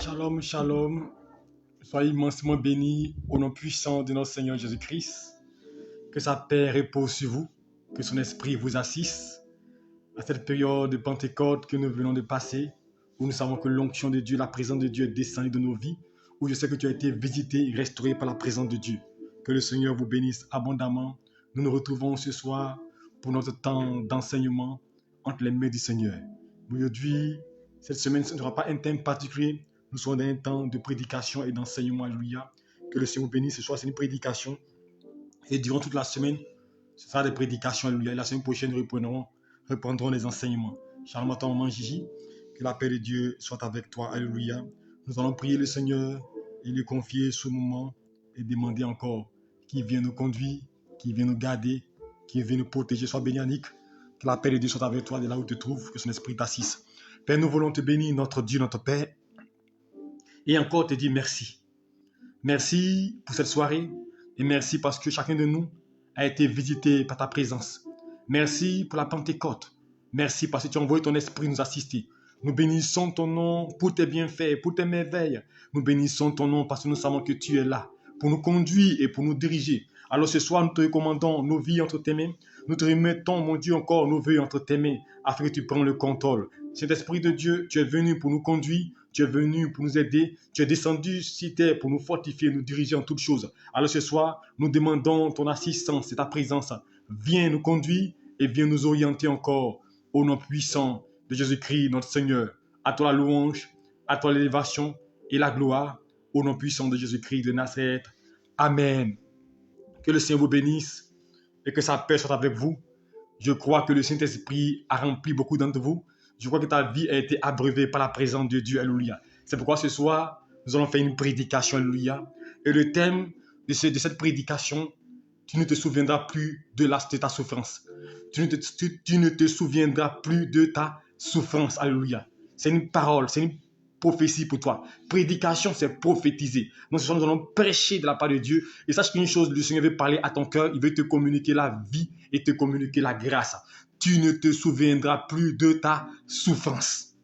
Shalom, shalom. Soyez immensément bénis au nom puissant de notre Seigneur Jésus-Christ. Que sa paix repose sur vous, que son esprit vous assiste à cette période de Pentecôte que nous venons de passer, où nous savons que l'onction de Dieu, la présence de Dieu est descendue de nos vies, où je sais que tu as été visité et restauré par la présence de Dieu. Que le Seigneur vous bénisse abondamment. Nous nous retrouvons ce soir pour notre temps d'enseignement entre les mains du Seigneur. Aujourd'hui, cette semaine, ce ne sera pas un thème particulier. Nous serons dans un temps de prédication et d'enseignement. Alléluia. Que le Seigneur vous bénisse. Ce soir, c'est une prédication. Et durant toute la semaine, ce sera des prédications. Alléluia. Et la semaine prochaine, nous reprendrons les enseignements. Shalom à ton maman Gigi. Que la paix de Dieu soit avec toi. Alléluia. Nous allons prier le Seigneur et lui confier ce moment et demander encore qu'il vienne nous conduire, qu'il vienne nous garder, qu'il vienne nous protéger. Sois béni, Annick. Que la paix de Dieu soit avec toi de là où tu te trouves, que son esprit t'assiste. Père, nous voulons te bénir, notre Dieu, notre Père, et encore te dire merci. Merci pour cette soirée et merci parce que chacun de nous a été visité par ta présence. Merci pour la Pentecôte. Merci parce que tu as envoyé ton esprit nous assister. Nous bénissons ton nom pour tes bienfaits, pour tes merveilles. Nous bénissons ton nom parce que nous savons que tu es là pour nous conduire et pour nous diriger. Alors ce soir, nous te recommandons nos vies entre tes mains. Nous te remettons, mon Dieu, encore nos vies entre tes mains afin que tu prennes le contrôle. Cet esprit de Dieu, tu es venu pour nous conduire, tu es venu pour nous aider, tu es descendu sur terre pour nous fortifier, nous diriger en toutes choses. Alors ce soir, nous demandons ton assistance et ta présence. Viens nous conduire et viens nous orienter encore au nom puissant de Jésus-Christ, notre Seigneur. À toi la louange, à toi l'élévation et la gloire, au nom puissant de Jésus-Christ de Nazareth. Amen. Que le Seigneur vous bénisse et que sa paix soit avec vous. Je crois que le Saint-Esprit a rempli beaucoup d'entre vous. Je crois que ta vie a été abreuvée par la présence de Dieu. Alléluia. C'est pourquoi ce soir, nous allons faire une prédication. Alléluia. Et le thème de cette prédication, tu ne te souviendras plus de ta souffrance. Tu ne te souviendras plus de ta souffrance. Alléluia. C'est une parole, c'est une prophétie pour toi. Prédication, c'est prophétiser. Donc, ce soir, nous allons prêcher de la part de Dieu. Et sache qu'une chose, le Seigneur veut parler à ton cœur. Il veut te communiquer la vie et te communiquer la grâce. Tu ne te souviendras plus de ta souffrance.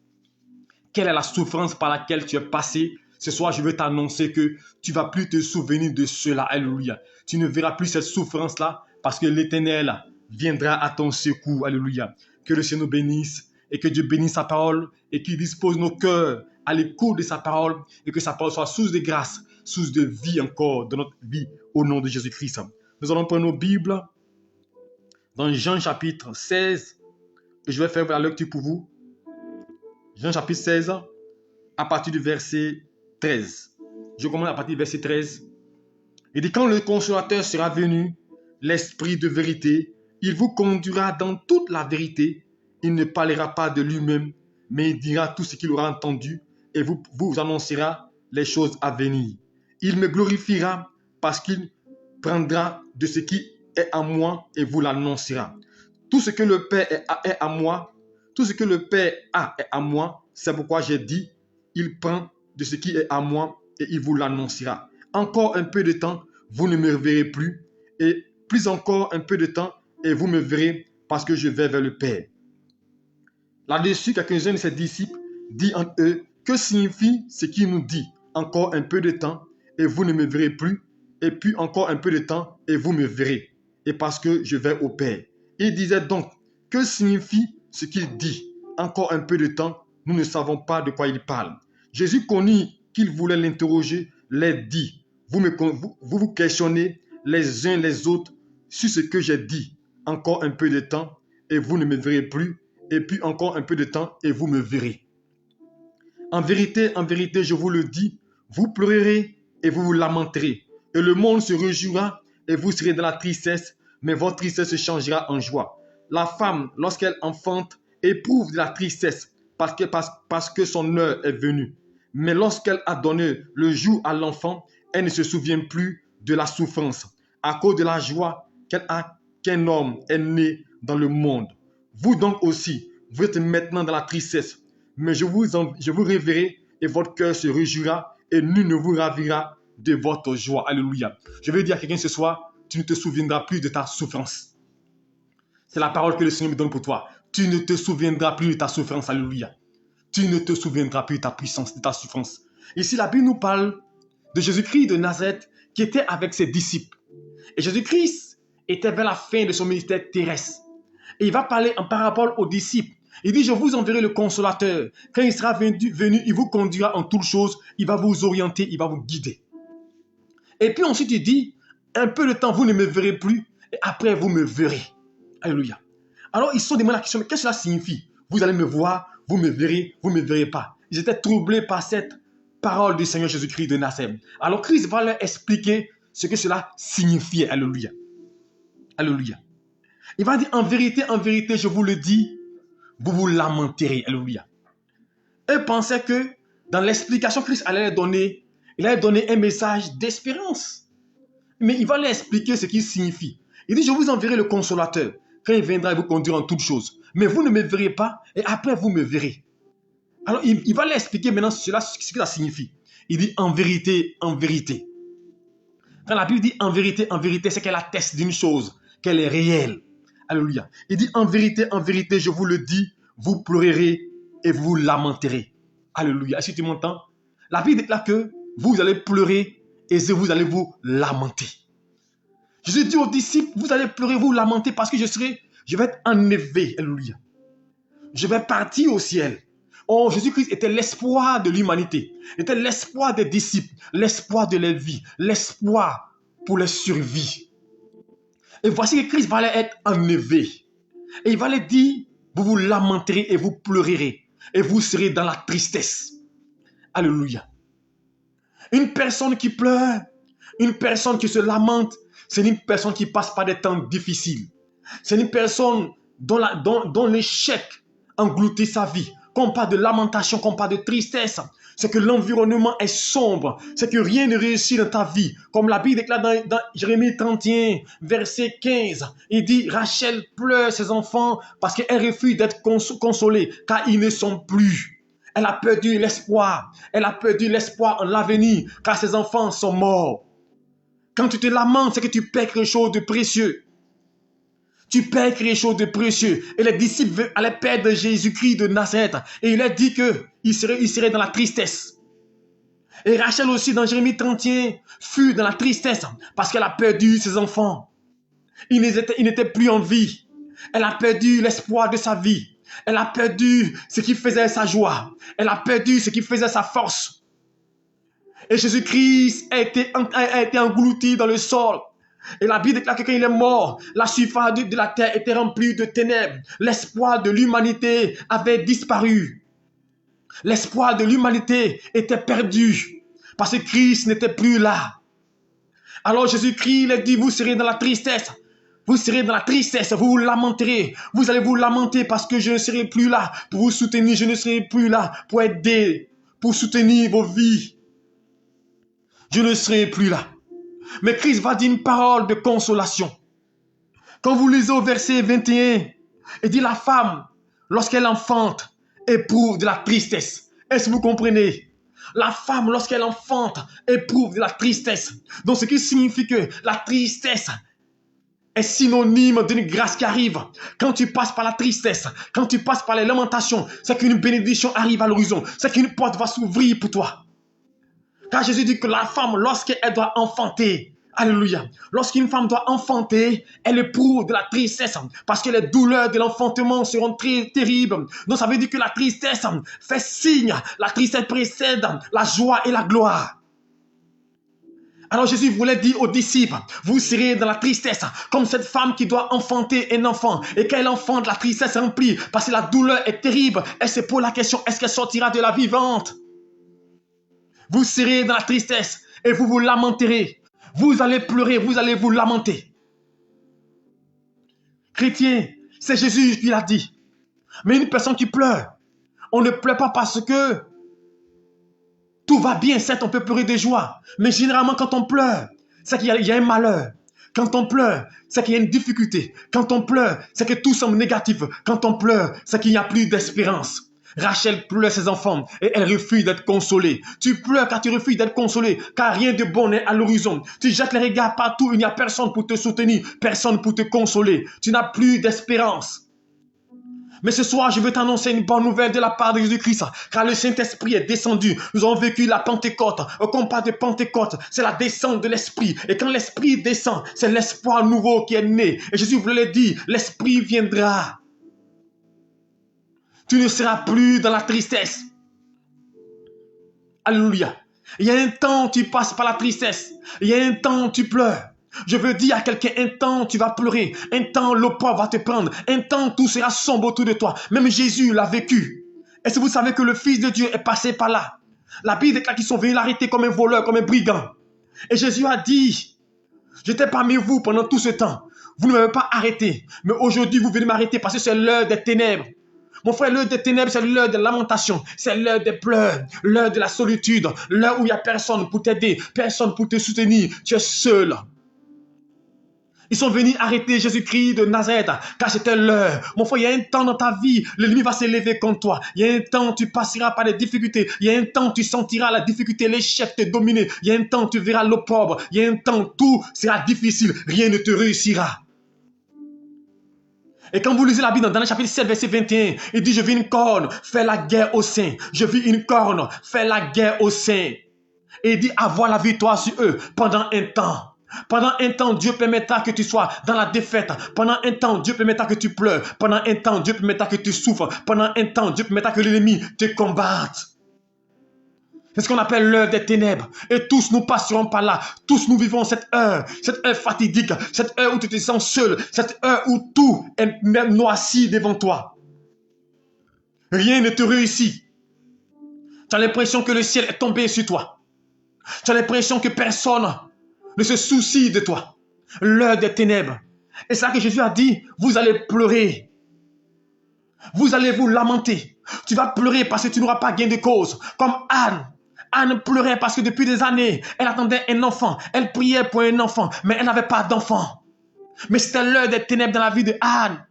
Quelle est la souffrance par laquelle tu es passé? Ce soir, je veux t'annoncer que tu ne vas plus te souvenir de cela. Alléluia. Tu ne verras plus cette souffrance-là parce que l'Éternel viendra à ton secours. Alléluia. Que le Seigneur nous bénisse et que Dieu bénisse sa parole et qu'il dispose nos cœurs à l'écoute de sa parole et que sa parole soit source de grâce, source de vie encore dans notre vie au nom de Jésus-Christ. Nous allons prendre nos Bibles dans Jean chapitre 16 et je vais faire la lecture pour vous. Jean chapitre 16 à partir du verset 13. Je commence à partir du verset 13. Il dit, quand le consolateur sera venu, l'esprit de vérité, il vous conduira dans toute la vérité. Il ne parlera pas de lui-même, mais il dira tout ce qu'il aura entendu et vous annoncera les choses à venir. Il me glorifiera parce qu'il prendra de ce qui est à moi et vous l'annoncera. Tout ce que le Père est à moi, tout ce que le Père a est à moi. C'est pourquoi j'ai dit, il prend de ce qui est à moi et il vous l'annoncera. Encore un peu de temps, vous ne me verrez plus. Et plus encore un peu de temps, et vous me verrez parce que je vais vers le Père. Là-dessus, quelques-uns de ses disciples dit en eux, que signifie ce qu'il nous dit? Encore un peu de temps, et vous ne me verrez plus. Et puis encore un peu de temps, et vous me verrez. Et parce que je vais au Père. Il disait donc, que signifie ce qu'il dit? Encore un peu de temps, nous ne savons pas de quoi il parle. Jésus connut qu'il voulait l'interroger, les dit, vous questionnez les uns les autres sur ce que j'ai dit. Encore un peu de temps, et vous ne me verrez plus. Et puis encore un peu de temps, et vous me verrez. En vérité, je vous le dis, vous pleurerez et vous vous lamenterez. Et le monde se réjouira et vous serez dans la tristesse, mais votre tristesse se changera en joie. La femme, lorsqu'elle enfante, éprouve de la tristesse parce que son heure est venue. Mais lorsqu'elle a donné le jour à l'enfant, elle ne se souvient plus de la souffrance à cause de la joie qu'elle a qu'un homme est né dans le monde. Vous donc aussi, vous êtes maintenant dans la tristesse, mais je vous réveillerai et votre cœur se réjouira et nul ne vous ravira de votre joie. Alléluia. Je veux dire à quelqu'un ce soir, tu ne te souviendras plus de ta souffrance. C'est la parole que le Seigneur me donne pour toi. Tu ne te souviendras plus de ta souffrance. Alléluia. Tu ne te souviendras plus de ta puissance, de ta souffrance. Ici, la Bible nous parle de Jésus-Christ de Nazareth qui était avec ses disciples. Et Jésus-Christ était vers la fin de son ministère terrestre. Et il va parler en parabole aux disciples. Il dit, je vous enverrai le consolateur. Quand il sera venu, il vous conduira en toutes choses. Il va vous orienter, il va vous guider. Et puis ensuite, il dit, un peu de temps, vous ne me verrez plus. Et après, vous me verrez. Alléluia. Alors, ils se sont demandé la question, mais qu'est-ce que cela signifie? Vous allez me voir, vous me verrez pas. Ils étaient troublés par cette parole du Seigneur Jésus-Christ de Nazareth. Alors, Christ va leur expliquer ce que cela signifiait. Alléluia. Alléluia. Il va dire, en vérité, je vous le dis, vous vous lamenterez. Alléluia. Eux pensaient que dans l'explication que Christ allait leur donner, il allait donner un message d'espérance. Mais il va leur expliquer ce qu'il signifie. Il dit, je vous enverrai le consolateur. Quand il viendra, il vous conduira en toutes choses. Mais vous ne me verrez pas et après vous me verrez. Alors il va leur expliquer maintenant ce que ça signifie. Il dit, en vérité, en vérité. Quand la Bible dit en vérité, c'est qu'elle atteste d'une chose, qu'elle est réelle. Alléluia. Il dit, en vérité, je vous le dis, vous pleurerez et vous lamenterez. Alléluia. Est-ce que tu m'entends? La Bible déclare que vous allez pleurer et vous allez vous lamenter. Jésus dit aux disciples, vous allez pleurer, vous lamenter parce que je vais être enlevé. Alléluia. Je vais partir au ciel. Oh, Jésus-Christ était l'espoir de l'humanité. Il était l'espoir des disciples, l'espoir de leur vie, l'espoir pour leur survie. Et voici que Christ va leur être enlevé. Et il va leur dire, vous vous lamenterez et vous pleurerez. Et vous serez dans la tristesse. Alléluia. Une personne qui pleure, une personne qui se lamente, c'est une personne qui passe par des temps difficiles. C'est une personne dont l'échec engloutit sa vie. Quand on parle de lamentation, quand on parle de tristesse, c'est que l'environnement est sombre. C'est que rien ne réussit dans ta vie. Comme la Bible déclare dans Jérémie 31, verset 15. Il dit, Rachel pleure ses enfants parce qu'elle refuse d'être consolée, car ils ne sont plus. Elle a perdu l'espoir. Elle a perdu l'espoir en l'avenir, car ses enfants sont morts. Quand tu te lamentes, c'est que tu perds quelque chose de précieux. Tu perds quelque chose de précieux. Et les disciples allaient perdre Jésus-Christ de Nazareth. Et il a dit qu'il serait dans la tristesse. Et Rachel aussi, dans Jérémie 31, fut dans la tristesse parce qu'elle a perdu ses enfants. Ils n'étaient plus en vie. Elle a perdu l'espoir de sa vie. Elle a perdu ce qui faisait sa joie. Elle a perdu ce qui faisait sa force. Et Jésus-Christ a été englouti dans le sol. Et la Bible déclare que quand il est mort, la surface de la terre était remplie de ténèbres. L'espoir de l'humanité avait disparu. L'espoir de l'humanité était perdu. Parce que Christ n'était plus là. Alors Jésus-Christ a dit, vous serez dans la tristesse. Vous serez dans la tristesse, vous vous lamenterez. Vous allez vous lamenter parce que je ne serai plus là pour vous soutenir. Je ne serai plus là pour aider, pour soutenir vos vies. Je ne serai plus là. Mais Christ va dire une parole de consolation. Quand vous lisez au verset 21, il dit la femme, lorsqu'elle enfante, éprouve de la tristesse. Est-ce que vous comprenez? La femme, lorsqu'elle enfante, éprouve de la tristesse. Donc ce qui signifie que la tristesse est synonyme d'une grâce qui arrive. Quand tu passes par la tristesse, quand tu passes par les lamentations, c'est qu'une bénédiction arrive à l'horizon. C'est qu'une porte va s'ouvrir pour toi. Car Jésus dit que la femme, lorsqu'elle doit enfanter, alléluia, lorsqu'une femme doit enfanter, elle éprouve de la tristesse parce que les douleurs de l'enfantement seront très terribles. Donc ça veut dire que la tristesse fait signe, la tristesse précède la joie et la gloire. Alors Jésus voulait dire aux disciples, vous serez dans la tristesse, comme cette femme qui doit enfanter un enfant. Et quand elle enfante, la tristesse est remplie parce que la douleur est terrible. Et c'est pour la question, est-ce qu'elle sortira de la vivante? Vous serez dans la tristesse et vous vous lamenterez. Vous allez pleurer, vous allez vous lamenter. Chrétien, c'est Jésus qui l'a dit. Mais une personne qui pleure, on ne pleure pas parce que tout va bien. Certes, on peut pleurer de joie. Mais généralement, quand on pleure, c'est qu'il y a un malheur. Quand on pleure, c'est qu'il y a une difficulté. Quand on pleure, c'est que tout semble négatif. Quand on pleure, c'est qu'il n'y a plus d'espérance. Rachel pleure ses enfants et elle refuse d'être consolée. Tu pleures car tu refuses d'être consolé, car rien de bon n'est à l'horizon. Tu jettes les regards partout, il n'y a personne pour te soutenir, personne pour te consoler. Tu n'as plus d'espérance. Mais ce soir, je veux t'annoncer une bonne nouvelle de la part de Jésus-Christ, car le Saint-Esprit est descendu. Nous avons vécu la Pentecôte. Au combat de Pentecôte, c'est la descente de l'Esprit. Et quand l'Esprit descend, c'est l'espoir nouveau qui est né. Et Jésus vous le dit, l'Esprit viendra. Tu ne seras plus dans la tristesse. Alléluia. Il y a un temps où tu passes par la tristesse. Il y a un temps où tu pleures. Je veux dire à quelqu'un, un temps tu vas pleurer, un temps l'opprobre va te prendre, un temps tout sera sombre autour de toi. Même Jésus l'a vécu. Est-ce que vous savez que le Fils de Dieu est passé par là? La Bible déclare qu'ils sont venus l'arrêter comme un voleur, comme un brigand. Et Jésus a dit, j'étais parmi vous pendant tout ce temps. Vous ne m'avez pas arrêté, mais aujourd'hui vous venez m'arrêter parce que c'est l'heure des ténèbres. Mon frère, l'heure des ténèbres, c'est l'heure de lamentation, c'est l'heure des pleurs, l'heure de la solitude, l'heure où il n'y a personne pour t'aider, personne pour te soutenir, tu es seul. Ils sont venus arrêter Jésus-Christ de Nazareth, car c'était l'heure. Mon frère, il y a un temps dans ta vie, l'ennemi va s'élever contre toi. Il y a un temps, tu passeras par des difficultés. Il y a un temps, tu sentiras la difficulté, l'échec te dominer. Il y a un temps, tu verras l'opprobre. Il y a un temps, tout sera difficile. Rien ne te réussira. Et quand vous lisez la Bible dans le chapitre 7, verset 21, il dit, je vis une corne, fais la guerre aux saints. Je vis une corne, fais la guerre aux saints. Et il dit, avoir la victoire sur eux pendant un temps. Pendant un temps, Dieu permettra que tu sois dans la défaite. Pendant un temps, Dieu permettra que tu pleures. Pendant un temps, Dieu permettra que tu souffres. Pendant un temps, Dieu permettra que l'ennemi te combatte. C'est ce qu'on appelle l'heure des ténèbres. Et tous nous passerons par là. Tous nous vivons cette heure fatidique, cette heure où tu te sens seul, cette heure où tout est même noirci devant toi. Rien ne te réussit. Tu as l'impression que le ciel est tombé sur toi. Tu as l'impression que personne ne se soucie de toi. L'heure des ténèbres. Et c'est là que Jésus a dit, vous allez pleurer. Vous allez vous lamenter. Tu vas pleurer parce que tu n'auras pas gain de cause. Comme Anne. Anne pleurait parce que depuis des années, elle attendait un enfant. Elle priait pour un enfant, mais elle n'avait pas d'enfant. Mais c'était l'heure des ténèbres dans la vie de Anne.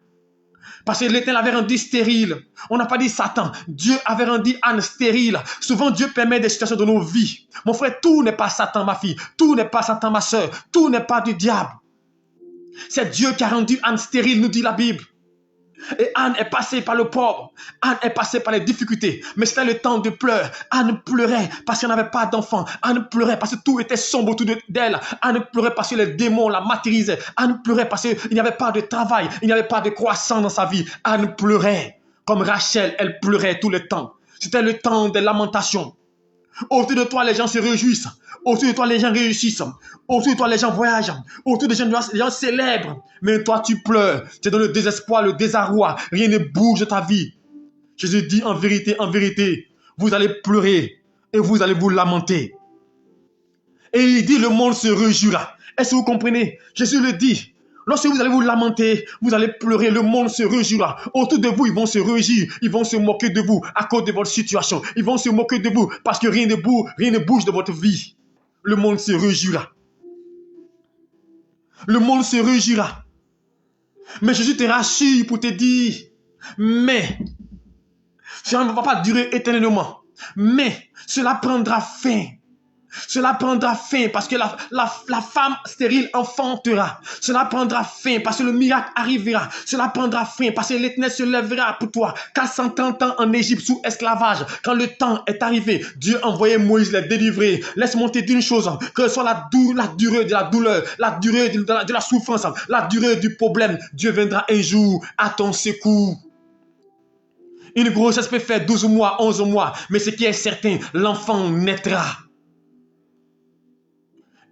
Parce que l'Éternel avait rendu stérile. On n'a pas dit Satan. Dieu avait rendu Anne stérile. Souvent, Dieu permet des situations dans nos vies. Mon frère, tout n'est pas Satan, ma fille. Tout n'est pas Satan, ma soeur. Tout n'est pas du diable. C'est Dieu qui a rendu Anne stérile, nous dit la Bible. Et Anne est passée par le pauvre. Anne est passée par les difficultés. Mais c'était le temps de pleurs. Anne pleurait parce qu'elle n'avait pas d'enfant. Anne pleurait parce que tout était sombre autour d'elle. Anne pleurait parce que les démons la martyrisaient. Anne pleurait parce qu'il n'y avait pas de travail. Il n'y avait pas de croissance dans sa vie. Anne pleurait. Comme Rachel, elle pleurait tout le temps. C'était le temps des lamentations. Autour de toi, les gens se réjouissent. Autour de toi, les gens réussissent. Autour de toi, les gens voyagent. Autour de toi, les gens célèbrent. Mais toi, tu pleures. Tu es dans le désespoir, le désarroi. Rien ne bouge de ta vie. Jésus dit en vérité, vous allez pleurer et vous allez vous lamenter. Et il dit, le monde se réjouira. Est-ce que vous comprenez? Jésus le dit. Lorsque vous allez vous lamenter, vous allez pleurer, le monde se réjouira. Autour de vous, ils vont se réjouir, ils vont se moquer de vous à cause de votre situation. Ils vont se moquer de vous parce que rien ne bouge de votre vie. Le monde se réjouira. Le monde se réjouira. Mais Jésus te rassure pour te dire, mais ça ne va pas durer éternellement. Mais cela prendra fin. Cela prendra fin parce que la femme stérile enfantera. Cela prendra fin parce que le miracle arrivera. Cela prendra fin parce que l'Éternel se lèvera pour toi. 430 ans en Égypte sous esclavage. Quand le temps est arrivé, Dieu a envoyé Moïse les délivrer. Laisse-moi te dire une chose, que ce soit la durée de la douleur, la durée de la souffrance, la durée du problème, Dieu viendra un jour à ton secours. Une grossesse peut faire 12 mois, 11 mois, mais ce qui est certain, l'enfant naîtra.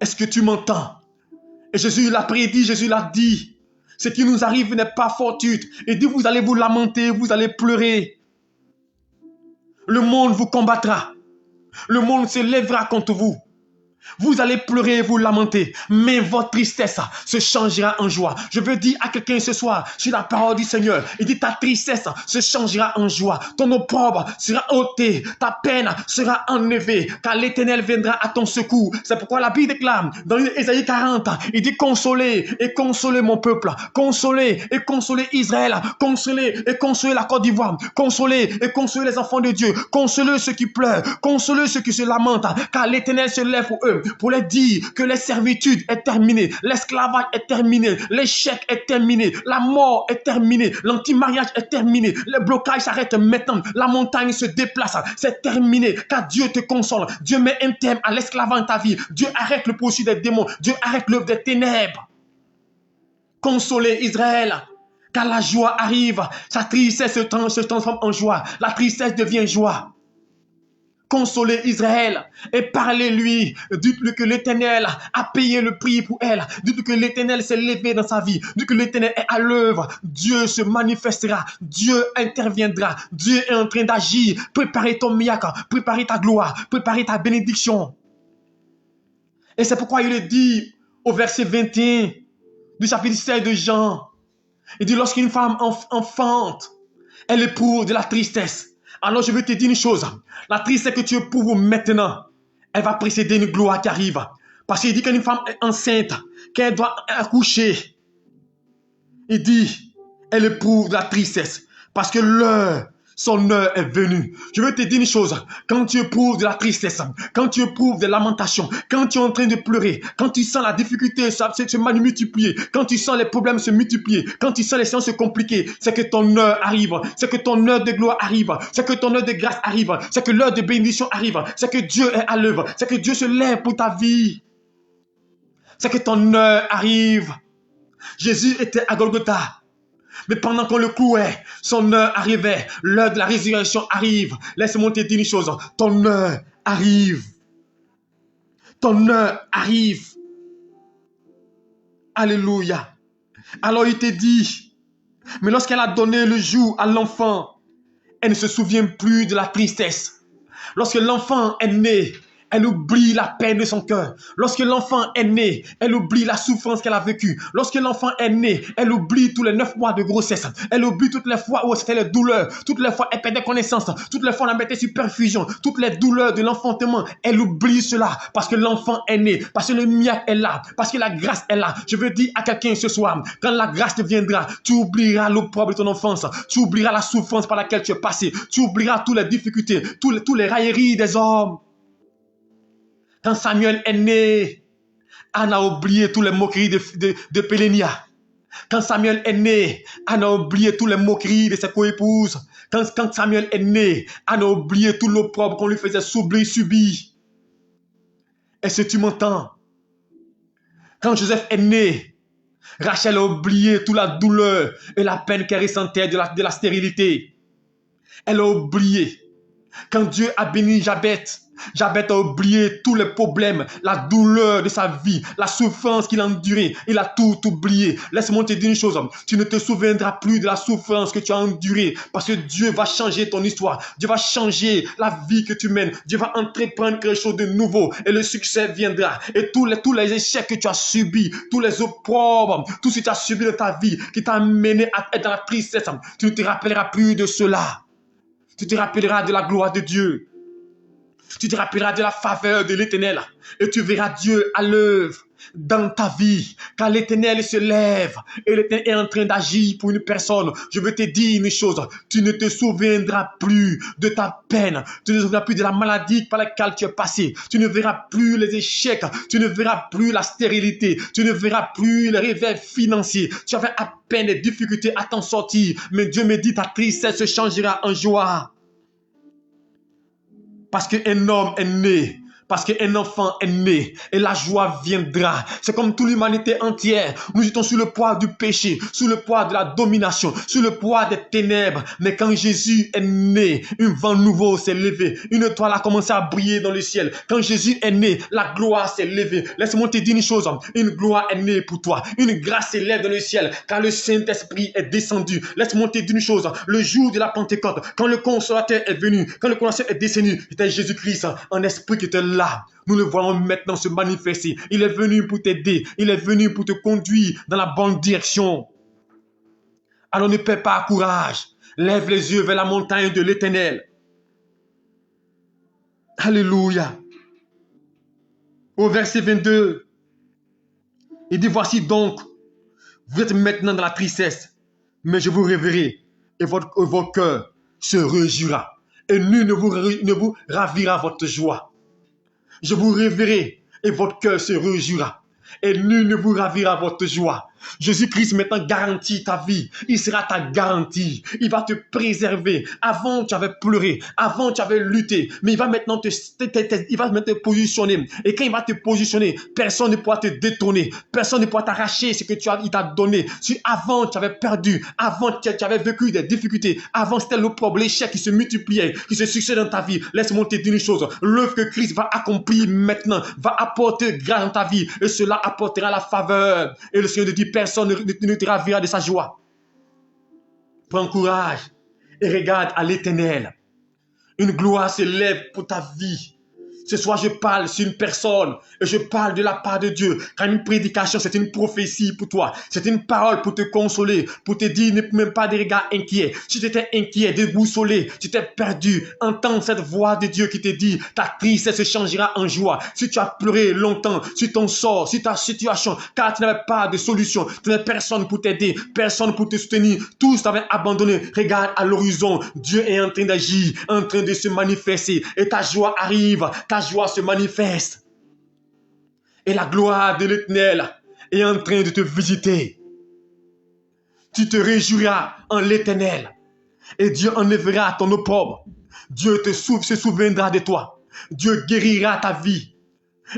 Est-ce que tu m'entends? Et Jésus l'a prédit, Jésus l'a dit. Ce qui nous arrive n'est pas fortuit. Il dit, vous allez vous lamenter, vous allez pleurer. Le monde vous combattra. Le monde se lèvera contre vous. Vous allez pleurer et vous lamenter, mais votre tristesse se changera en joie. Je veux dire à quelqu'un ce soir, sur la parole du Seigneur, il dit ta tristesse se changera en joie. Ton opprobre sera ôté, ta peine sera enlevée, car l'Éternel viendra à ton secours. C'est pourquoi la Bible déclare, dans Ésaïe 40, il dit consolez et consolez mon peuple, consolez et consolez Israël, consolez et consolez la Côte d'Ivoire, consolez et consolez les enfants de Dieu, consolez ceux qui pleurent, consolez ceux qui se lamentent, car l'Éternel se lève pour eux. eux pour leur dire que la servitude est terminée, l'esclavage est terminé, l'échec est terminé, la mort est terminée, l'anti-mariage est terminé, le blocage s'arrête maintenant, la montagne se déplace, c'est terminé, car Dieu te console, Dieu met un terme à l'esclavage dans ta vie, Dieu arrête le poursuite des démons, Dieu arrête l'œuvre des ténèbres. Consolez Israël, car la joie arrive, sa tristesse se transforme en joie, la tristesse devient joie. Consolez Israël et parlez-lui. Dites-lui que l'Éternel a payé le prix pour elle. Dites-lui que l'Éternel s'est levé dans sa vie. Dites-lui que l'Éternel est à l'œuvre. Dieu se manifestera. Dieu interviendra. Dieu est en train d'agir. Préparez ton miracle. Préparez ta gloire. Préparez ta bénédiction. Et c'est pourquoi il le dit au verset 21 du chapitre 16 de Jean. Il dit, lorsqu'une femme enfante, elle éprouve de la tristesse. Alors je veux te dire une chose, la tristesse que tu éprouves maintenant, elle va précéder une gloire qui arrive. Parce qu'il dit qu'une femme est enceinte, qu'elle doit accoucher. Il dit, elle éprouve de la tristesse. Parce que son heure est venue. Je veux te dire une chose, quand tu éprouves de la tristesse, quand tu éprouves de lamentation, quand tu es en train de pleurer, quand tu sens la difficulté se multiplier, quand tu sens les problèmes se multiplier, quand tu sens les séances se compliquer, c'est que ton heure arrive, c'est que ton heure de gloire arrive, c'est que ton heure de grâce arrive, c'est que l'heure de bénédiction arrive, c'est que Dieu est à l'œuvre, c'est que Dieu se lève pour ta vie, c'est que ton heure arrive. Jésus était à Golgotha. Mais pendant qu'on le clouait, son heure arrivait. L'heure de la résurrection arrive. Laisse-moi te dire une chose. Ton heure arrive. Ton heure arrive. Alléluia. Alors il te dit, mais lorsqu'elle a donné le jour à l'enfant, elle ne se souvient plus de la tristesse. Lorsque l'enfant est né, elle oublie la peine de son cœur. Lorsque l'enfant est né, elle oublie la souffrance qu'elle a vécue. Lorsque l'enfant est né, elle oublie tous les 9 mois de grossesse. Elle oublie toutes les fois où c'était les douleurs. Toutes les fois elle perdait connaissance. Toutes les fois on la mettait sur perfusion. Toutes les douleurs de l'enfantement. Elle oublie cela parce que l'enfant est né. Parce que le miracle est là. Parce que la grâce est là. Je veux dire à quelqu'un ce soir, quand la grâce te viendra, tu oublieras l'opprobre de ton enfance. Tu oublieras la souffrance par laquelle tu es passé. Tu oublieras toutes les difficultés, tous les railleries des hommes. Quand Samuel est né, Anne a oublié toutes les moqueries de Pélénia. Quand Samuel est né, Anne a oublié toutes les moqueries de ses coépouses. Quand Samuel est né, Anne a oublié tout l'opprobre qu'on lui faisait subir. Est-ce que tu m'entends? Quand Joseph est né, Rachel a oublié toute la douleur et la peine qu'elle ressentait de la stérilité. Elle a oublié. Quand Dieu a béni Jabet a oublié tous les problèmes, la douleur de sa vie, la souffrance qu'il a endurée. Il a tout oublié. Laisse-moi te dire une chose. Tu ne te souviendras plus de la souffrance que tu as endurée parce que Dieu va changer ton histoire. Dieu va changer la vie que tu mènes. Dieu va entreprendre quelque chose de nouveau et le succès viendra. Et tous les échecs que tu as subis, tous les opprobes, tout ce que tu as subi dans ta vie qui t'a mené à être dans la tristesse, tu ne te rappelleras plus de cela. Tu te rappelleras de la gloire de Dieu. Tu te rappelleras de la faveur de l'Éternel et tu verras Dieu à l'œuvre dans ta vie. Quand l'Éternel se lève et l'Éternel est en train d'agir pour une personne, je veux te dire une chose, tu ne te souviendras plus de ta peine, tu ne te souviendras plus de la maladie par laquelle tu es passé, tu ne verras plus les échecs, tu ne verras plus la stérilité, tu ne verras plus les réveils financiers, tu avais à peine des difficultés à t'en sortir, mais Dieu me dit ta tristesse se changera en joie. Parce qu'un homme est né, parce qu'un enfant est né, et la joie viendra. C'est comme toute l'humanité entière. Nous étions sous le poids du péché, sous le poids de la domination, sous le poids des ténèbres. Mais quand Jésus est né, un vent nouveau s'est levé. Une étoile a commencé à briller dans le ciel. Quand Jésus est né, la gloire s'est levée. Laisse-moi te dire une chose. Une gloire est née pour toi. Une grâce s'élève dans le ciel, car le Saint-Esprit est descendu. Laisse-moi te dire une chose. Le jour de la Pentecôte, quand le Consolateur est venu, quand le Consolateur est descendu, c'était Jésus-Christ en esprit qui était là. Nous le voyons maintenant se manifester. Il est venu pour t'aider. Il est venu pour te conduire dans la bonne direction. Alors ne perds pas courage. Lève les yeux vers la montagne de l'Éternel. Alléluia. Au verset 22, il dit, voici donc, vous êtes maintenant dans la tristesse, mais je vous réveillerai et votre cœur se réjouira. Et nul ne vous ravira votre joie. Je vous réveillerai et votre cœur se réjouira. Et nul ne vous ravira votre joie. Jésus-Christ maintenant garantit ta vie. Il sera ta garantie. Il va te préserver. Avant, tu avais pleuré. Avant, tu avais lutté. Mais il va maintenant te positionner. Et quand il va te positionner, personne ne pourra te détourner. Personne ne pourra t'arracher ce que il t'a donné. Si avant, tu avais perdu. Avant, tu avais vécu des difficultés. Avant, c'était l'opprobre, l'échec qui se multipliait, qui se succède dans ta vie. Laisse-moi te dire une chose. L'œuvre que Christ va accomplir maintenant va apporter grâce dans ta vie. Et cela apportera la faveur. Et le Seigneur te dit, personne ne te ravira de sa joie. Prends courage et regarde à l'Éternel. Une gloire se lève pour ta vie. Ce soir, je parle sur une personne et je parle de la part de Dieu. Car une prédication, c'est une prophétie pour toi. C'est une parole pour te consoler, pour te dire, ne même pas des regards inquiets. Si tu étais inquiet, déboussolé, tu t'es perdu, entends cette voix de Dieu qui te dit, ta tristesse se changera en joie. Si tu as pleuré longtemps, sur ton sort, sur ta situation, car tu n'avais pas de solution, tu n'avais personne pour t'aider, personne pour te soutenir, tous t'avaient abandonné. Regarde à l'horizon, Dieu est en train d'agir, en train de se manifester et ta joie arrive. Ta joie se manifeste. Et la gloire de l'Éternel est en train de te visiter. Tu te réjouiras en l'Éternel. Et Dieu enlèvera ton opprobre. Dieu se souviendra de toi. Dieu guérira ta vie.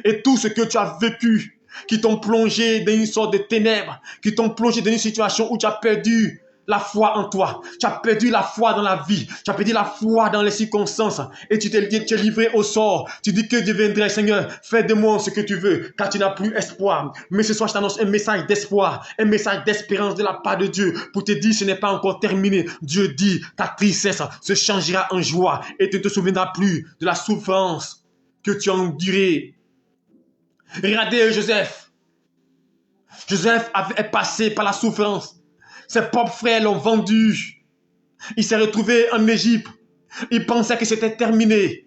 Et tout ce que tu as vécu, qui t'ont plongé dans une sorte de ténèbres, qui t'ont plongé dans une situation où tu as perdu la foi en toi. Tu as perdu la foi dans la vie. Tu as perdu la foi dans les circonstances. Et tu t'es livré au sort. Tu dis que deviendrait, Seigneur, fais de moi ce que tu veux, car tu n'as plus espoir. Mais ce soir, je t'annonce un message d'espoir, un message d'espérance de la part de Dieu pour te dire ce n'est pas encore terminé. Dieu dit, ta tristesse se changera en joie et tu ne te souviendras plus de la souffrance que tu as endurée. Regardez Joseph. Joseph est passé par la souffrance. Ses propres frères l'ont vendu. Il s'est retrouvé en Égypte. Il pensait que c'était terminé.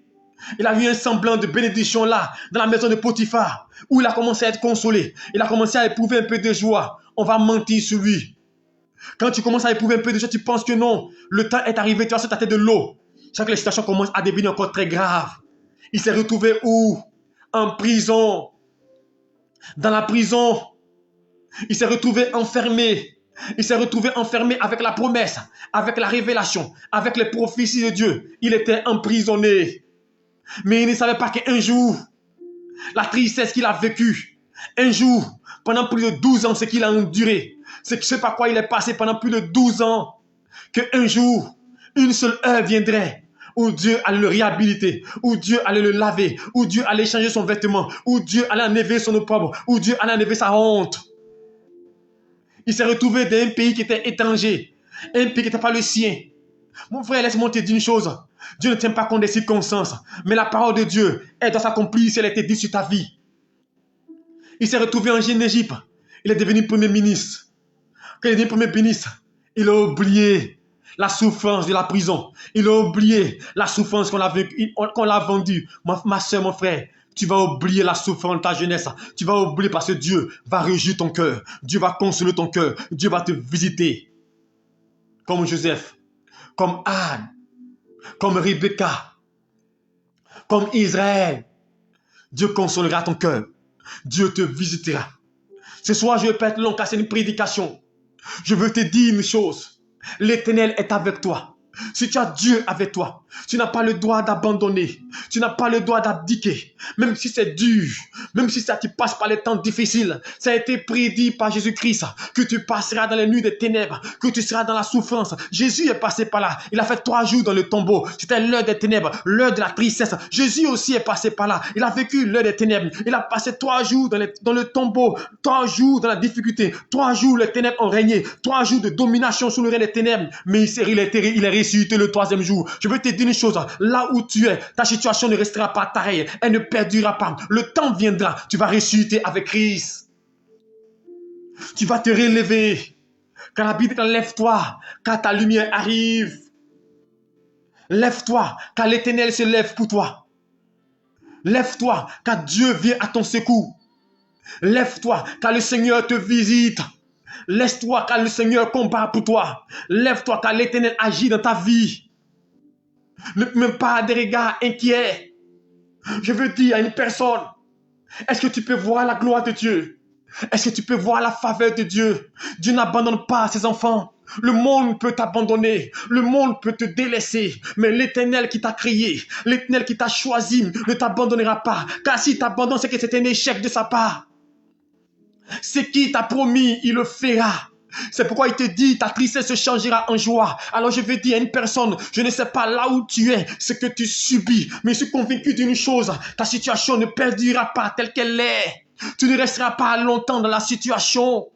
Il a eu un semblant de bénédiction là, dans la maison de Potiphar, où il a commencé à être consolé. Il a commencé à éprouver un peu de joie. On va mentir sur lui. Quand tu commences à éprouver un peu de joie, tu penses que non. Le temps est arrivé, tu vas sur ta tête de l'eau. C'est que la situation commence à devenir encore très grave. Il s'est retrouvé où? En prison. Dans la prison. Il s'est retrouvé enfermé. Il s'est retrouvé enfermé avec la promesse, avec la révélation, avec les prophéties de Dieu. Il était emprisonné. Mais il ne savait pas qu'un jour, la tristesse qu'il a vécue, un jour, pendant plus de 12 ans, ce qu'il a enduré, c'est par quoi il est passé pendant plus de 12 ans, qu'un jour, une seule heure viendrait où Dieu allait le réhabiliter, où Dieu allait le laver, où Dieu allait changer son vêtement, où Dieu allait enlever son opprobre, où Dieu allait enlever sa honte. Il s'est retrouvé dans un pays qui était étranger, un pays qui n'était pas le sien. Mon frère, laisse-moi te dire une chose. Dieu ne tient pas compte des circonstances, mais la parole de Dieu, elle doit s'accomplir si elle a été dite sur ta vie. Il s'est retrouvé en Égypte. Il est devenu premier ministre. Quand il est devenu premier ministre, il a oublié la souffrance de la prison. Il a oublié la souffrance qu'on l'a vendue. Ma soeur, mon frère, tu vas oublier la souffrance de ta jeunesse. Tu vas oublier parce que Dieu va réjouir ton cœur. Dieu va consoler ton cœur. Dieu va te visiter. Comme Joseph, comme Anne, comme Rebecca, comme Israël. Dieu consolera ton cœur. Dieu te visitera. Ce soir, je vais pas être long car c'est une prédication. Je veux te dire une chose. L'Éternel est avec toi. Si tu as Dieu avec toi, tu n'as pas le droit d'abandonner. Tu n'as pas le droit d'abdiquer. Même si c'est dur, même si ça tu passes par les temps difficiles, ça a été prédit par Jésus-Christ que tu passeras dans les nuits des ténèbres, que tu seras dans la souffrance. Jésus est passé par là. Il a fait 3 jours dans le tombeau. C'était l'heure des ténèbres, l'heure de la tristesse. Jésus aussi est passé par là. Il a vécu l'heure des ténèbres. Il a passé 3 jours dans le tombeau, 3 jours dans la difficulté, 3 jours les ténèbres ont régné, 3 jours de domination sur le règne des ténèbres. Mais il est ressuscité le 3e jour. Je veux te dire une chose, là où tu es, ta situation ne restera pas pareille, elle ne perdurera pas. Le temps viendra, tu vas ressusciter avec Christ. Tu vas te relever. Quand la Bible dit, lève-toi, car ta lumière arrive. Lève-toi, car l'Éternel se lève pour toi. Lève-toi, car Dieu vient à ton secours. Lève-toi, car le Seigneur te visite. Laisse-toi, car le Seigneur combat pour toi. Lève-toi, car l'Éternel agit dans ta vie. Ne même pas des regards inquiets. Je veux dire à une personne, Est-ce que tu peux voir la gloire de Dieu? Est-ce que tu peux voir la faveur de Dieu? Dieu n'abandonne pas ses enfants. Le monde peut t'abandonner, le monde peut te délaisser, mais l'Éternel qui t'a créé, l'Éternel qui t'a choisi ne t'abandonnera pas, car s'il t'abandonne, c'est que c'est un échec de sa part. Ce qu'il t'a promis, il le fera. C'est pourquoi il te dit, ta tristesse se changera en joie. Alors je vais dire à une personne, je ne sais pas là où tu es, ce que tu subis, mais je suis convaincu d'une chose, ta situation ne perdurera pas telle qu'elle est. Tu ne resteras pas longtemps dans la situation.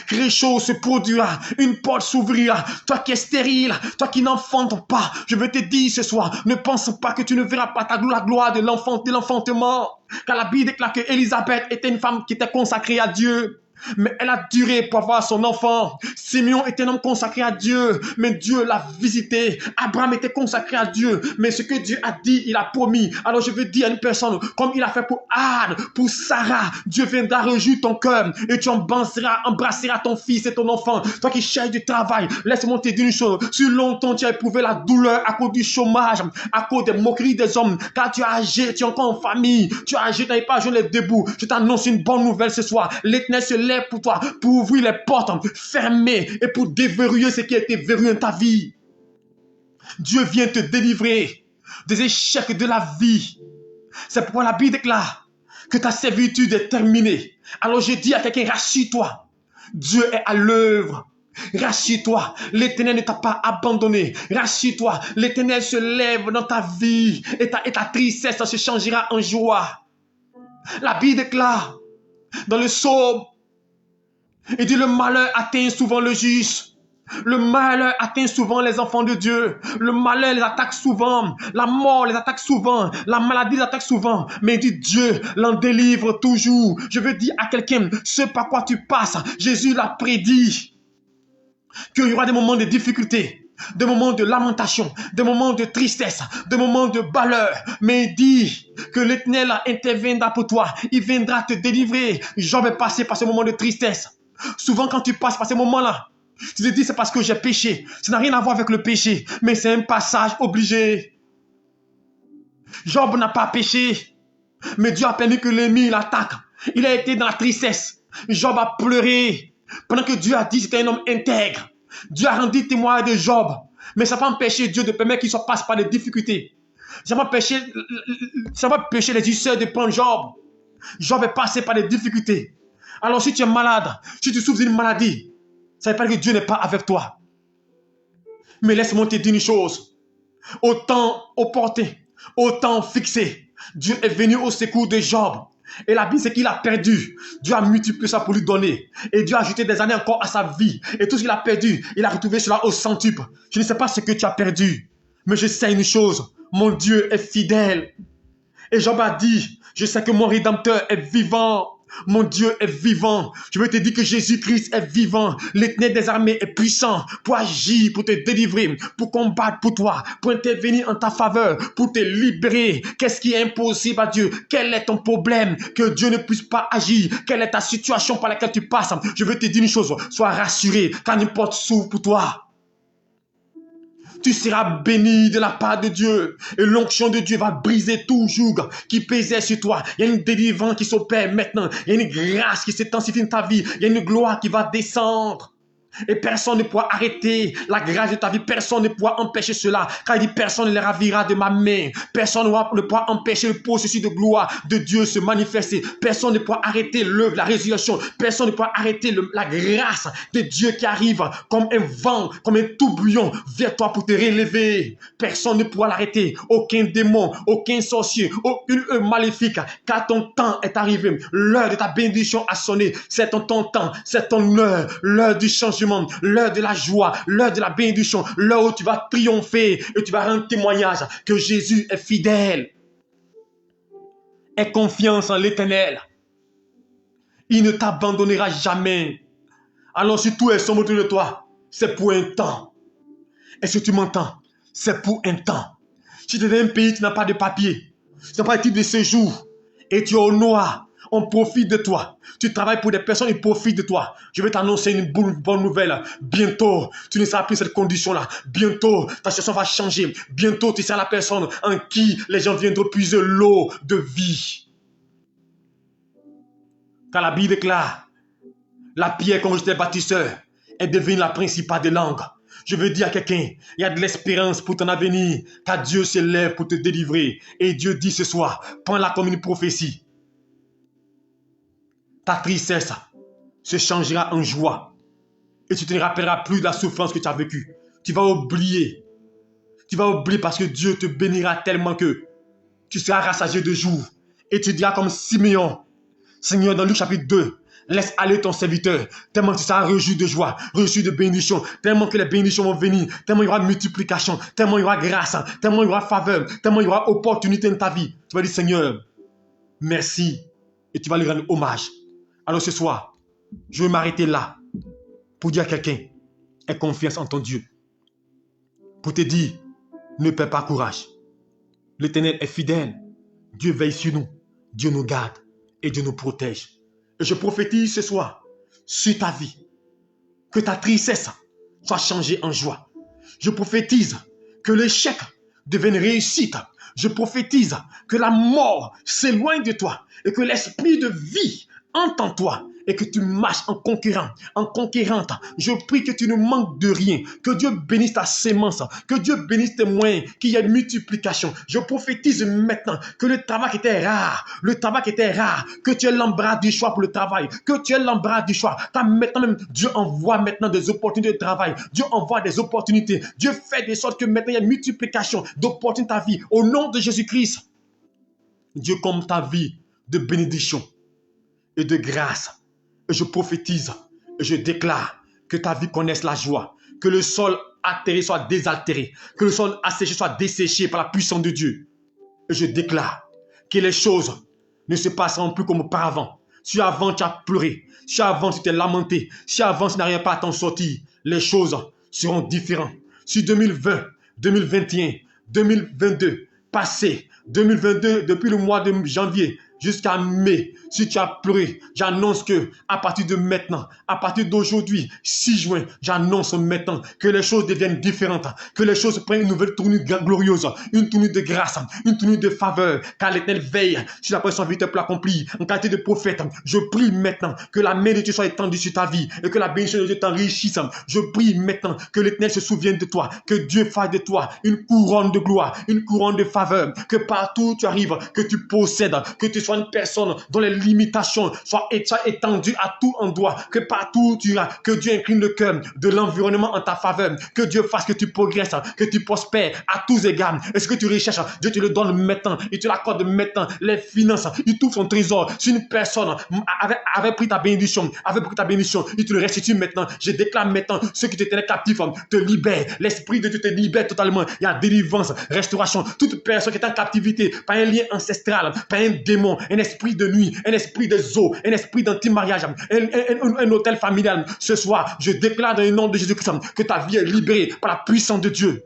Quelque chose se produira, une porte s'ouvrira. Toi qui es stérile, toi qui n'enfantes pas, je veux te dire ce soir, ne pense pas que tu ne verras pas la gloire de l'enfantement. Car la Bible déclare que Élisabeth était une femme qui était consacrée à Dieu. Mais elle a duré pour avoir son enfant. Simeon était un homme consacré à Dieu, mais Dieu l'a visité. Abraham était consacré à Dieu, mais ce que Dieu a dit, il a promis. Alors je veux dire à une personne, comme il a fait pour Anne, pour Sarah, Dieu viendra réjouir ton cœur et tu embrasseras ton fils et ton enfant. Toi qui cherches du travail, laisse-moi te dire une chose. Sur longtemps, tu as éprouvé la douleur à cause du chômage, à cause des moqueries des hommes, car tu es âgé, tu es encore en famille, tu es âgé, tu n'arrives pas à jouer les debout. Je t'annonce une bonne nouvelle ce soir. L'Éternel se lève pour toi, pour ouvrir les portes fermées et pour déverrouiller ce qui a été verrouillé dans ta vie. Dieu vient te délivrer des échecs de la vie. C'est pourquoi la Bible déclare que ta servitude est terminée. Alors je dis à quelqu'un, rassure-toi. Dieu est à l'œuvre. Rassure-toi, l'Éternel ne t'a pas abandonné. Rassure-toi, l'Éternel se lève dans ta vie et ta tristesse se changera en joie. La Bible déclare dans le psaume, il dit le malheur atteint souvent le juste. Le malheur atteint souvent les enfants de Dieu. Le malheur les attaque souvent. La mort les attaque souvent. La maladie les attaque souvent. Mais il dit Dieu l'en délivre toujours. Je veux dire à quelqu'un, ce par quoi tu passes, Jésus l'a prédit. Qu'il y aura des moments de difficulté, des moments de lamentation, des moments de tristesse, des moments de malheur. Mais il dit que l'Éternel interviendra pour toi. Il viendra te délivrer. Job est passé par ce moment de tristesse. Souvent quand tu passes par ces moments-là, tu te dis c'est parce que j'ai péché. Ça n'a rien à voir avec le péché, mais c'est un passage obligé. Job n'a pas péché, mais Dieu a permis que l'ennemi l'attaque. Il a été dans la tristesse. Job a pleuré. Pendant que Dieu a dit que c'était un homme intègre. Dieu a rendu témoin de Job. Mais ça n'a pas empêché Dieu de permettre qu'il passe par des difficultés. Ça n'a pas empêché les huissiers de prendre Job. Job est passé par des difficultés. Alors si tu es malade, si tu souffres d'une maladie, ça ne veut pas dire que Dieu n'est pas avec toi. Mais laisse-moi te dire une chose. Au temps opportun, au temps fixé, Dieu est venu au secours de Job. Et la Bible, c'est qu'il a perdu. Dieu a multiplié ça pour lui donner. Et Dieu a ajouté des années encore à sa vie. Et tout ce qu'il a perdu, il a retrouvé cela au centuple. Je ne sais pas ce que tu as perdu. Mais je sais une chose. Mon Dieu est fidèle. Et Job a dit, je sais que mon Rédempteur est vivant. Mon Dieu est vivant. Je veux te dire que Jésus-Christ est vivant. L'Éternel des armées est puissant pour agir, pour te délivrer, pour combattre pour toi, pour intervenir en ta faveur, pour te libérer. Qu'est-ce qui est impossible à Dieu? Quel est ton problème que Dieu ne puisse pas agir? Quelle est ta situation par laquelle tu passes? Je veux te dire une chose. Sois rassuré car une porte s'ouvre pour toi. Tu seras béni de la part de Dieu. Et l'onction de Dieu va briser tout joug qui pesait sur toi. Il y a une délivrance qui s'opère maintenant. Il y a une grâce qui s'intensifie dans ta vie. Il y a une gloire qui va descendre. Et personne ne pourra arrêter la grâce de ta vie. Personne ne pourra empêcher cela. Car il dit, personne ne les ravira de ma main. Personne ne pourra empêcher le processus de gloire de Dieu se manifester. Personne ne pourra arrêter l'œuvre, la résurrection. Personne ne pourra arrêter la grâce de Dieu qui arrive comme un vent, comme un tourbillon vers toi pour te relever. Personne ne pourra l'arrêter. Aucun démon, aucun sorcier, aucune œuvre maléfique. Car ton temps est arrivé. L'heure de ta bénédiction a sonné. C'est ton temps, c'est ton heure. L'heure du changement. L'heure de la joie, l'heure de la bénédiction, l'heure où tu vas triompher et tu vas rendre témoignage que Jésus est fidèle. Aie confiance en l'Éternel. Il ne t'abandonnera jamais. Alors si tout est sombre autour de toi, c'est pour un temps. Est-ce que tu m'entends? C'est pour un temps. Si tu es dans un pays, tu n'as pas de papier, tu n'as pas de titre de séjour et tu es au noir, on profite de toi. Tu travailles pour des personnes, ils profitent de toi. Je vais t'annoncer une bonne nouvelle. Bientôt, tu ne seras plus cette condition-là. Bientôt, ta situation va changer. Bientôt, tu seras la personne en qui les gens viendront puiser l'eau de vie. Car la Bible déclare, la pierre qu'on rejetait bâtisseur est devenue la principale des langues. Je veux dire à quelqu'un, il y a de l'espérance pour ton avenir, car Dieu se lève pour te délivrer. Et Dieu dit ce soir, prends-la comme une prophétie. Ta tristesse se changera en joie. Et tu ne te rappelleras plus de la souffrance que tu as vécue. Tu vas oublier. Tu vas oublier parce que Dieu te bénira tellement que tu seras rassasié de jour. Et tu diras comme Simeon, Seigneur, dans Luc chapitre 2, laisse aller ton serviteur, tellement que tu seras reçu de joie, reçu de bénédiction, tellement que les bénédictions vont venir, tellement il y aura multiplication, tellement il y aura grâce, tellement il y aura faveur, tellement il y aura opportunité dans ta vie. Tu vas dire, Seigneur, merci. Et tu vas lui rendre hommage. Alors ce soir, je vais m'arrêter là pour dire à quelqu'un, aie confiance en ton Dieu. Pour te dire, ne perds pas courage. L'Éternel est fidèle. Dieu veille sur nous. Dieu nous garde et Dieu nous protège. Et je prophétise ce soir sur ta vie que ta tristesse soit changée en joie. Je prophétise que l'échec devienne réussite. Je prophétise que la mort s'éloigne de toi et que l'esprit de vie entre en toi et que tu marches en conquérant, en conquérante. Je prie que tu ne manques de rien, que Dieu bénisse ta sémence, que Dieu bénisse tes moyens, qu'il y ait une multiplication. Je prophétise maintenant que le travail qui était rare, que tu aies l'embarras du choix pour le travail, que tu aies l'embarras du choix. Car maintenant même, Dieu envoie maintenant des opportunités de travail, Dieu envoie des opportunités, Dieu fait de sorte que maintenant il y a une multiplication d'opportunités dans ta vie. Au nom de Jésus-Christ, Dieu comble ta vie de bénédiction et de grâce. Et je prophétise et je déclare que ta vie connaisse la joie, que le sol altéré soit désaltéré, que le sol asséché soit desséché par la puissance de Dieu. Et je déclare que les choses ne se passeront plus comme auparavant. Si avant tu as pleuré, si avant tu t'es lamenté, si avant tu n'arrivais pas à t'en sortir, les choses seront différentes. Si 2020, 2021, 2022, passé, 2022, depuis le mois de janvier, jusqu'à mai, si tu as pleuré, j'annonce que à partir de maintenant, à partir d'aujourd'hui, 6 juin, j'annonce maintenant que les choses deviennent différentes, que les choses prennent une nouvelle tournure glorieuse, une tournure de grâce, une tournure de faveur, car l'Éternel veille sur la personne vite pour l'accomplir. En qualité de prophète, je prie maintenant que la main de Dieu soit étendue sur ta vie et que la bénédiction de Dieu t'enrichisse. Je prie maintenant que l'Éternel se souvienne de toi, que Dieu fasse de toi une couronne de gloire, une couronne de faveur, que partout où tu arrives, que tu possèdes, que tu sois une personne dont les limitations soient étendues à tout endroit, que partout où tu iras, que Dieu incline le cœur de l'environnement en ta faveur, que Dieu fasse que tu progresses, que tu prospères à tous égards. Et ce que tu recherches, Dieu te le donne maintenant, il te l'accorde maintenant, les finances, il trouve son trésor. Si une personne avait pris ta bénédiction, il te le restitue maintenant. Je déclare maintenant, ceux qui te tenaient captifs te libèrent, l'Esprit de Dieu te libère totalement. Il y a délivrance, restauration. Toute personne qui est en captivité par un lien ancestral, par un démon, un esprit de nuit, un esprit des eaux, un esprit d'anti-mariage, un hôtel familial. Ce soir, je déclare dans le nom de Jésus-Christ que ta vie est libérée par la puissance de Dieu.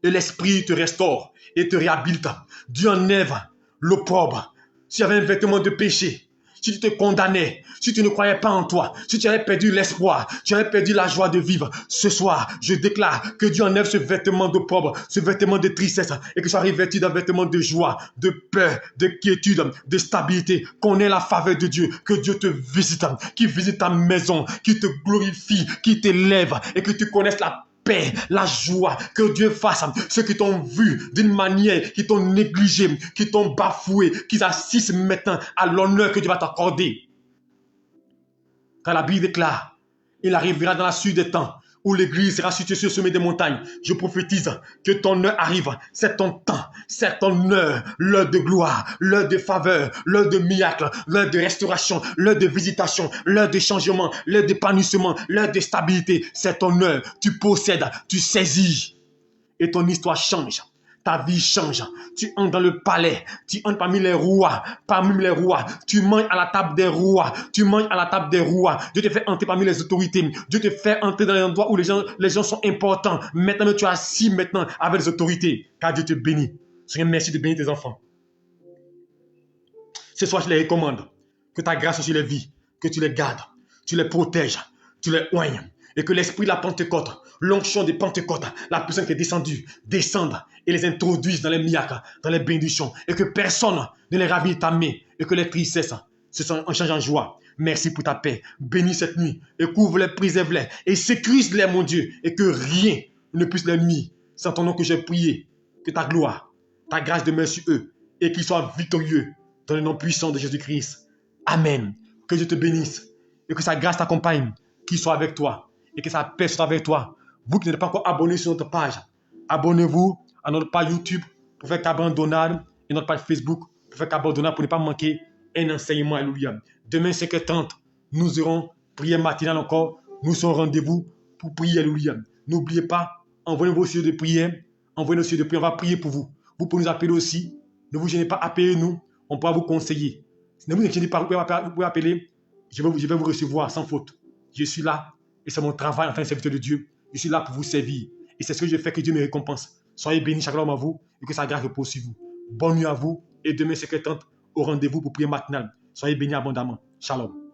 Et l'esprit te restaure et te réhabilite. Dieu enlève l'opprobre. S'il y avait un vêtement de péché, si tu te condamnais, si tu ne croyais pas en toi, si tu avais perdu l'espoir, tu avais perdu la joie de vivre, ce soir, je déclare que Dieu enlève ce vêtement d'opprobre, ce vêtement de tristesse, et que soit revêtu d'un vêtement de joie, de paix, de quiétude, de stabilité, qu'on ait la faveur de Dieu, que Dieu te visite, qu'il visite ta maison, qu'il te glorifie, qu'il t'élève, et que tu connaisses la paix, la joie, que Dieu fasse ceux qui t'ont vu d'une manière, qui t'ont négligé, qui t'ont bafoué, qu'ils assistent maintenant à l'honneur que Dieu va t'accorder. Car la Bible déclare, il arrivera dans la suite des temps où l'église sera située sur le sommet des montagnes. Je prophétise que ton heure arrive. C'est ton temps, c'est ton heure, l'heure de gloire, l'heure de faveur, l'heure de miracle, l'heure de restauration, l'heure de visitation, l'heure de changement, l'heure d'épanouissement, l'heure de stabilité. C'est ton heure. Tu possèdes, tu saisis et ton histoire change. Ta vie change. Tu entres dans le palais. Tu entres parmi les rois. Tu manges à la table des rois. Dieu te fait entrer parmi les autorités. Dieu te fait entrer dans les endroits où les gens sont importants. Maintenant, tu es assis maintenant avec les autorités. Car Dieu te bénit. Seigneur, merci de bénir tes enfants. Ce soir, je les recommande. Que ta grâce sur les vies. Que tu les gardes. Tu les protèges. Tu les oignes. Et que l'esprit de la Pentecôte, l'onction de Pentecôte, la puissance qui est descendue, descende et les introduise dans les miracles, dans les bénédictions. Et que personne ne les ravit ta main. Et que les tristesses ce soit un change en joie. Merci pour ta paix. Bénis cette nuit et couvre-les, préserve-les et sécurise-les, mon Dieu, et que rien ne puisse les nuire. C'est en ton nom que j'ai prié. Que ta gloire, ta grâce demeure sur eux et qu'ils soient victorieux dans le nom puissant de Jésus-Christ. Amen. Que Dieu te bénisse et que sa grâce t'accompagne, qu'il soit avec toi et que sa paix soit avec toi. Vous qui n'êtes pas encore abonné sur notre page, abonnez-vous à notre page YouTube pour faire qu'abandonnable et notre page Facebook pour faire qu'abandonnable pour ne pas manquer un enseignement. Alléluia. Demain, 5h30, nous aurons prière matinale encore. Nous serons au rendez-vous pour prier. Alléluia. N'oubliez pas, envoyez vos sujets de prière. Envoyez nos sujets de prière. On va prier pour vous. Vous pouvez nous appeler aussi. Ne vous gênez pas, appelez-nous. On pourra vous conseiller. Ne vous gênez pas, vous pouvez appeler. Je vais vous recevoir sans faute. Je suis là et c'est mon travail en tant que serviteur de Dieu. Je suis là pour vous servir. Et c'est ce que je fais, que Dieu me récompense. Soyez bénis chaque homme à vous et que sa grâce repose sur vous. Bonne nuit à vous et demain 5h30 au rendez-vous pour prier matinale. Soyez bénis abondamment. Shalom.